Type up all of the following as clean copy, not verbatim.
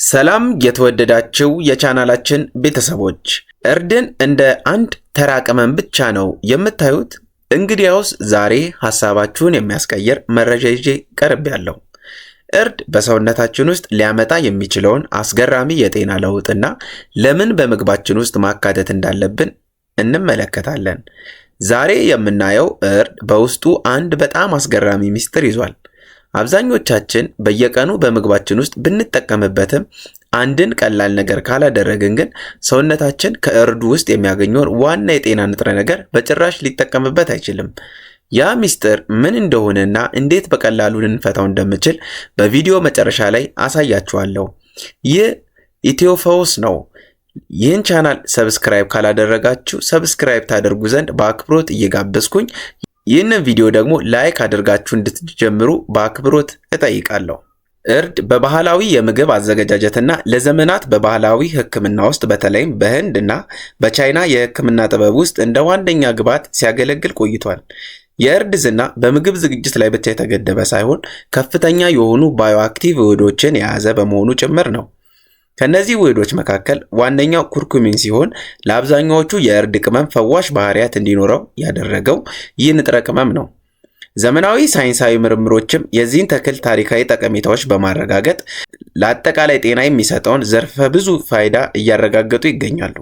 ሰላም የተወደዳችሁ የቻናላችን ቤተሰቦች፣ እርድን እንደ አንድ ተራ ቅመም ብቻ ነው የምታዩት? እንግዲያውስ ዛሬ ሐሳባችሁን የሚያስቀይር መረጃ ይዤ ቀርቤያለሁ። እርድ በሰውነታችን ውስጥ ሊያመጣ የሚችለውን አስገራሚ የጤና ለውጥና ለምን በምግባችን ውስጥ ማካተት እንዳለብን እንመለከታለን። ዛሬ የምናየው እርድ በውስጡ አንድ በጣም አስገራሚ ሚስጥር ይዟል። አብዛኞቻችን በየቀኑ በምግባችን ውስጥ ብንጠቀምበትም አንድን ቀላል ነገር ካላደረግን ግን ሰውነታችን ከእርዱ ውስጥ የሚያገኘውን ዋና የጤና ንጥረ ነገር በጭራሽ ሊጠቀምበት አይችልም። ያ ሚስጥር ምን እንደሆነና እንዴት በቀላሉ ልንፈታው እንደምችል በቪዲዮ መጨረሻ ላይ አሳያችኋለሁ። ይህ ኢትዮፈውስ ነው። ይህን ቻናል ሰብስክራይብ ካላደረጋችሁ ሰብስክራይብ ታደርጉ ዘንድ በአክብሮት እየጋበዝኩኝ ይህንን ቪዲዮ ደግሞ ላይክ አድርጋችሁ እንድትጀምሩ በአክብሮት እጠይቃለሁ። እርድ በባህላዊ የምግብ አዘገጃጀትና ለዘመናት በባህላዊ ሕክምና ውስጥ በተለይም በህንድ እና በቻይና የሕክምና ጥበብ ውስጥ እንደ ዋነኛ ግብዓት ሲያገለግል ቆይቷል። የእርድ ዝና በምግብ ዝግጅት ላይ ብቻ የተገደበ ሳይሆን ከፍተኛ የሆኑ ባዮአክቲቭ ውህዶችን የያዘ በመሆኑ ጭምር ነው። ከነዚህ ውህዶች መካከል ዋነኛው ኩርኩሚን ሲሆን ለአብዛኛዎቹ የእርድ ቅመም ፈዋሽ ባህሪያት እንዲኖረው ያደረገው ይህ ንጥረ ቅመም ነው። ዘመናዊ ሳይንሳዊ ምርምሮችም የዚህን ተክል ታሪካዊ ጠቀሜታዎች በማረጋገጥ ለአጠቃላይ ጤና የሚሰጠውን ዘርፈ ብዙ ፋይዳ እያረጋገጡ ይገኛሉ።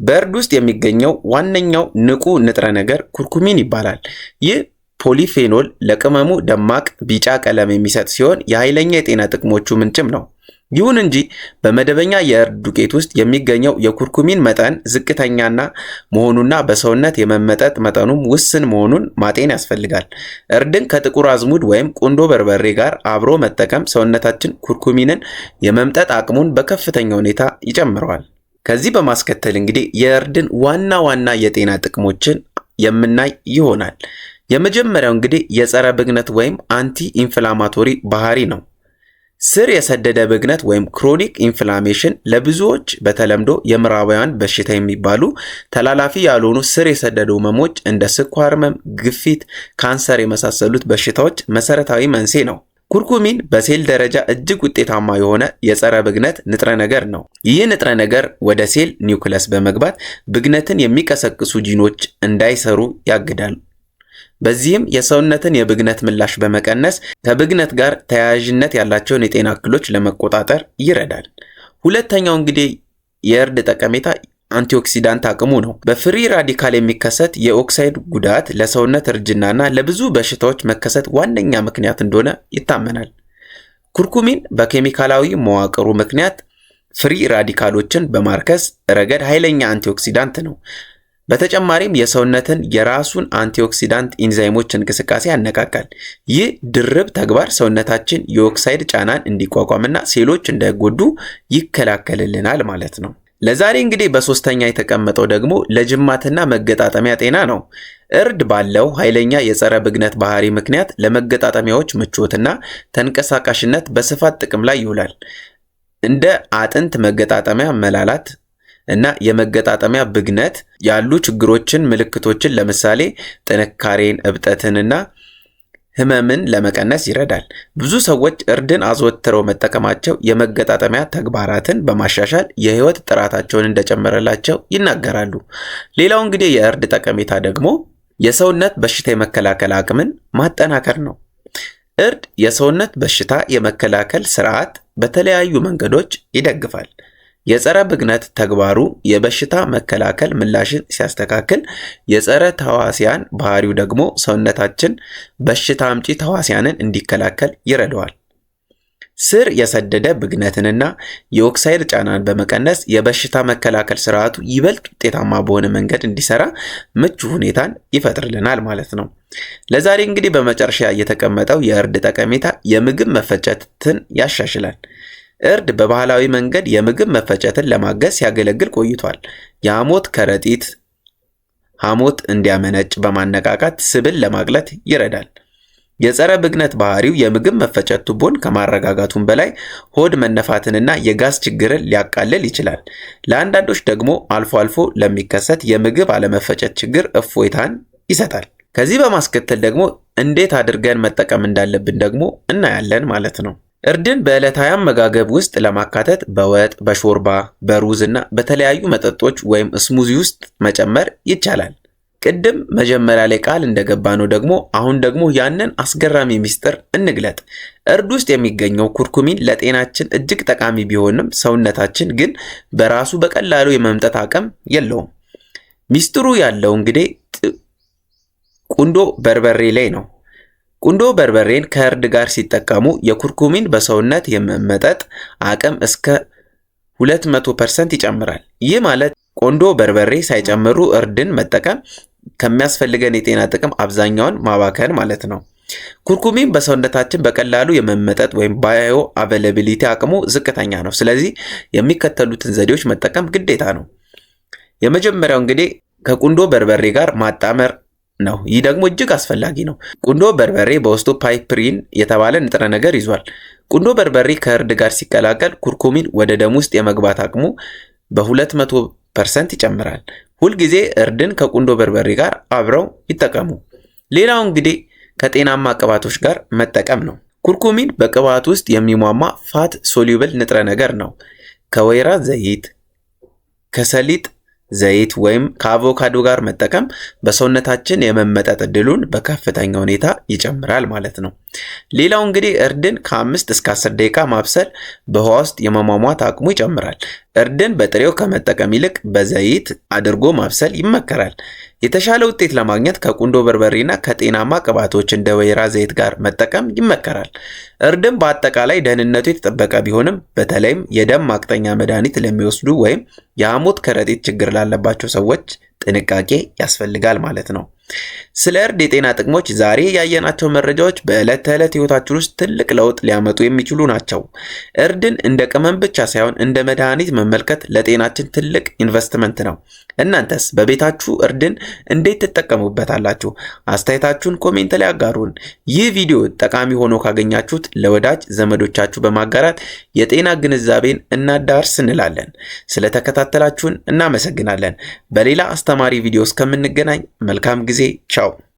በእርድ ውስጥ የሚገኘው ዋነኛው ንቁ ንጥረ ነገር ኩርኩሚን ይባላል። ይህ ፖሊፌኖል ለቅመሙ ደማቅ ቢጫ ቀለም የሚሰጥ ሲሆን የኃይለኛ የጤና ጥቅሞቹ ምንጭም ነው። ይሁን እንጂ በመደበኛ የእርድ ዱቄት ውስጥ የሚገኘው የኩርኩሚን መጠን ዝቅተኛና መሆኑና በሰውነት የመመጠጥ መጠኑም ውስን መሆኑን ማጤን ያስፈልጋል። እርድን ከጥቁር አዝሙድ ወይም ቁንዶ በርበሬ ጋር አብሮ መጠቀም ሰውነታችን ኩርኩሚንን የመምጠጥ አቅሙን በከፍተኛ ሁኔታ ይጨምረዋል። ከዚህ በማስከተል እንግዲህ የእርድን ዋና ዋና የጤና ጥቅሞችን የምናይ ይሆናል። የመጀመሪያው እንግዲህ የጸረ ብግነት ወይም አንቲ ኢንፍላማቶሪ ባህሪ ነው። ስር የሰደደ ብግነት ወይም ክሮኒክ ኢንፍላሜሽን ለብዙዎች በተለምዶ የምዕራባውያን በሽታ የሚባሉ ተላላፊ ያልሆኑ ስር የሰደዱ ህመሞች እንደ ስኳር ህመም፣ ግፊት፣ ካንሰር የመሳሰሉት በሽታዎች መሰረታዊ መንስኤ ነው። ኩርኩሚን በሴል ደረጃ እጅግ ውጤታማ የሆነ የጸረ ብግነት ንጥረ ነገር ነው። ይህ ንጥረ ነገር ወደ ሴል ኒውክለስ በመግባት ብግነትን የሚቀሰቅሱ ጂኖች እንዳይሰሩ ያግዳል። በዚህም የሰውነትን የብግነት ምላሽ በመቀነስ ከብግነት ጋር ተያያዥነት ያላቸውን የጤና እክሎች ለመቆጣጠር ይረዳል። ሁለተኛው እንግዲህ የእርድ ጠቀሜታ አንቲኦክሲዳንት አቅሙ ነው። በፍሪ ራዲካል የሚከሰት የኦክሳይድ ጉዳት ለሰውነት እርጅናና ለብዙ በሽታዎች መከሰት ዋነኛ ምክንያት እንደሆነ ይታመናል። ኩርኩሚን በኬሚካላዊ መዋቅሩ ምክንያት ፍሪ ራዲካሎችን በማርከስ ረገድ ኃይለኛ አንቲኦክሲዳንት ነው። በተጨማሪም የሰውነትን የራሱን አንቲኦክሲዳንት ኢንዛይሞች እንቅስቃሴ ያነቃቃል። ይህ ድርብ ተግባር ሰውነታችን የኦክሳይድ ጫናን እንዲቋቋምና ሴሎች እንዳይጎዱ ይከላከልልናል ማለት ነው። ለዛሬ እንግዲህ በሶስተኛ የተቀመጠው ደግሞ ለጅማትና መገጣጠሚያ ጤና ነው። እርድ ባለው ኃይለኛ የጸረ ብግነት ባህሪ ምክንያት ለመገጣጠሚያዎች ምቾትና ተንቀሳቃሽነት በስፋት ጥቅም ላይ ይውላል። እንደ አጥንት መገጣጠሚያ መላላት እና የመገጣጠሚያ ብግነት ያሉ ችግሮችን ምልክቶችን ለምሳሌ ጥንካሬን፣ እብጠትንና ህመምን ለመቀነስ ይረዳል። ብዙ ሰዎች እርድን አዘወትረው መጠቀማቸው የመገጣጠሚያ ተግባራትን በማሻሻል የህይወት ጥራታቸውን እንደጨመረላቸው ይናገራሉ። ሌላው እንግዲህ የእርድ ጠቀሜታ ደግሞ የሰውነት በሽታ የመከላከል አቅምን ማጠናከር ነው። እርድ የሰውነት በሽታ የመከላከል ስርዓት በተለያዩ መንገዶች ይደግፋል። የጸረ ብግነት ተግባሩ የበሽታ መከላከል ምላሽን ሲያስተካክል፣ የጸረ ተዋሲያን ባህሪው ደግሞ ሰውነታችን በሽታ አምጪ ተዋሲያንን እንዲከላከል ይረዳዋል። ስር የሰደደ ብግነትንና የኦክሳይድ ጫናን በመቀነስ የበሽታ መከላከል ስርዓቱ ይበልጥ ውጤታማ በሆነ መንገድ እንዲሰራ ምቹ ሁኔታን ይፈጥርልናል ማለት ነው። ለዛሬ እንግዲህ በመጨረሻ የተቀመጠው የእርድ ጠቀሜታ የምግብ መፈጨትን ያሻሽላል። እርድ በባህላዊ መንገድ የምግብ መፈጨትን ለማገዝ ሲያገለግል ቆይቷል። የሐሞት ከረጢት ሐሞት እንዲያመነጭ በማነቃቃት ስብን ለማቅለጥ ይረዳል። የጸረ ብግነት ባህሪው የምግብ መፈጨት ቱቦን ከማረጋጋቱም በላይ ሆድ መነፋትንና የጋዝ ችግርን ሊያቃልል ይችላል። ለአንዳንዶች ደግሞ አልፎ አልፎ ለሚከሰት የምግብ አለመፈጨት ችግር እፎይታን ይሰጣል። ከዚህ በማስከተል ደግሞ እንዴት አድርገን መጠቀም እንዳለብን ደግሞ እናያለን ማለት ነው። እርድን በዕለታዊ አመጋገብ ውስጥ ለማካተት በወጥ፣ በሾርባ፣ በሩዝ እና በተለያዩ መጠጦች ወይም ስሙዚ ውስጥ መጨመር ይቻላል። ቅድም መጀመሪያ ላይ ቃል እንደገባ ነው ደግሞ አሁን ደግሞ ያንን አስገራሚ ሚስጥር እንግለጥ። እርድ ውስጥ የሚገኘው ኩርኩሚን ለጤናችን እጅግ ጠቃሚ ቢሆንም ሰውነታችን ግን በራሱ በቀላሉ የመምጠጥ አቅም የለውም። ሚስጥሩ ያለው እንግዲህ ቁንዶ በርበሬ ላይ ነው። ቁንዶ በርበሬን ከእርድ ጋር ሲጠቀሙ የኩርኩሚን በሰውነት የመመጠጥ አቅም እስከ 200% ይጨምራል። ይህ ማለት ቁንዶ በርበሬ ሳይጨምሩ እርድን መጠቀም ከሚያስፈልገን የጤና ጥቅም አብዛኛውን ማባከን ማለት ነው። ኩርኩሚን በሰውነታችን በቀላሉ የመመጠጥ ወይም ባዮ አቬላቢሊቲ አቅሙ ዝቅተኛ ነው። ስለዚህ የሚከተሉትን ዘዴዎች መጠቀም ግዴታ ነው። የመጀመሪያው እንግዲህ ከቁንዶ በርበሬ ጋር ማጣመር ነው። ይህ ደግሞ እጅግ አስፈላጊ ነው። ቁንዶ በርበሬ በውስጡ ፓይፕሪን የተባለ ንጥረ ነገር ይዟል። ቁንዶ በርበሬ ከእርድ ጋር ሲቀላቀል ኩርኩሚን ወደ ደም ውስጥ የመግባት አቅሙ በ200% ይጨምራል። ሁልጊዜ እርድን ከቁንዶ በርበሬ ጋር አብረው ይጠቀሙ። ሌላው እንግዲህ ከጤናማ ቅባቶች ጋር መጠቀም ነው። ኩርኩሚን በቅባት ውስጥ የሚሟማ ፋት ሶሉብል ንጥረ ነገር ነው። ከወይራ ዘይት፣ ከሰሊጥ ዘይት ወይም ከአቮካዶ ጋር መጠቀም በሰውነታችን የመመጠጥ ዕድሉን በከፍተኛ ሁኔታ ይጨምራል ማለት ነው። ሌላው እንግዲህ እርድን ከ5 እስከ 10 ደቂቃ ማብሰል በውሃ ውስጥ የመሟሟት አቅሙ ይጨምራል። እርድን በጥሬው ከመጠቀም ይልቅ በዘይት አድርጎ ማብሰል ይመከራል። የተሻለ ውጤት ለማግኘት ከቁንዶ በርበሬና ከጤናማ ቅባቶች እንደ ወይራ ዘይት ጋር መጠቀም ይመከራል። እርድን በአጠቃላይ ደህንነቱ የተጠበቀ ቢሆንም በተለይም የደም ማቅጠኛ መድኃኒት ለሚወስዱ ወይም የሐሞት ከረጢት ችግር ላለባቸው ሰዎች ጥንቃቄ ያስፈልጋል ማለት ነው። ስለ እርድ የጤና ጥቅሞች ዛሬ ያየናቸው መረጃዎች በዕለት ተዕለት ህይወታችን ውስጥ ትልቅ ለውጥ ሊያመጡ የሚችሉ ናቸው። እርድን እንደ ቅመም ብቻ ሳይሆን እንደ መድኃኒት መመልከት ለጤናችን ትልቅ ኢንቨስትመንት ነው። እናንተስ በቤታችሁ እርድን እንዴት ትጠቀሙበታላችሁ? አስተያየታችሁን ኮሜንት ላይ አጋሩን። ይህ ቪዲዮ ጠቃሚ ሆኖ ካገኛችሁት ለወዳጅ ዘመዶቻችሁ በማጋራት የጤና ግንዛቤን እናዳርስ እንላለን። ስለተከታተላችሁን እናመሰግናለን። በሌላ አስተማሪ ቪዲዮ እስከምንገናኝ መልካም ጊዜ። ቻው።